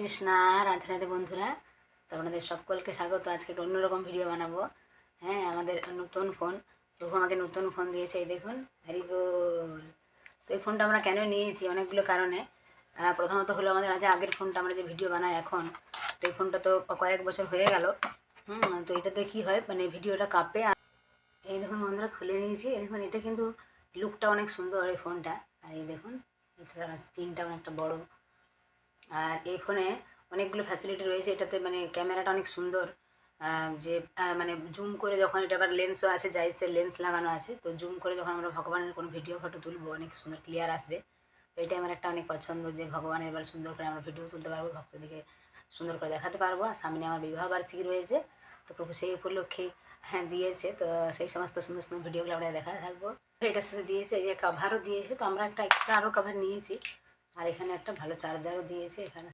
কৃষ্ণা, রাধে রাধে বন্ধুরা। তো আপনাদের সকলকে স্বাগত। আজকে একটা অন্যরকম ভিডিও বানাবো। হ্যাঁ, আমাদের নতুন ফোন, প্রভু আমাকে নতুন ফোন দিয়েছে, এই দেখুন, হ্যারি বল। তো এই ফোনটা আমরা কেন নিয়েছি, অনেকগুলো কারণে। প্রথমত হলো আমাদের আজ আগের ফোনটা আমরা যে ভিডিও বানাই এখন, তো এই ফোনটা তো কয়েক বছর হয়ে গেল। তো এটাতে কী হয়, মানে ভিডিওটা কাঁপে। এই দেখুন বন্ধুরা, খুলে নিয়েছি। এই দেখুন, এটা কিন্তু লুকটা অনেক সুন্দর এই ফোনটা। আর এই দেখুন, এটার স্ক্রিনটা অনেকটা বড়। আর এই ফোনে অনেকগুলো ফ্যাসিলিটি রয়েছে এটাতে, মানে ক্যামেরাটা অনেক সুন্দর। যে মানে জুম করে যখন, এটা আবার লেন্সও আছে, জাইসের লেন্স লাগানো আছে, তো জুম করে যখন আমরা ভগবানের কোনো ভিডিও ফটো তুলবো অনেক সুন্দর ক্লিয়ার আসবে। তো এটাই আমার একটা অনেক পছন্দ, যে ভগবানের এবার সুন্দর করে আমরা ভিডিও তুলতে পারবো, ভক্তদিকে সুন্দর করে দেখাতে পারবো। আর সামনে আমার বিবাহবার্ষিকী রয়েছে, তো প্রভু সেই উপলক্ষেই দিয়েছে। তো সেই সমস্ত সুন্দর সুন্দর ভিডিওগুলো আমরা দেখা থাকবো। এটার সাথে দিয়েছে, এই যে কাভারও দিয়েছে, তো আমরা একটা এক্সট্রা আরও কাভার নিয়েছি। আর এখানে একটা ভালো চার্জারও দিয়েছে এখানে।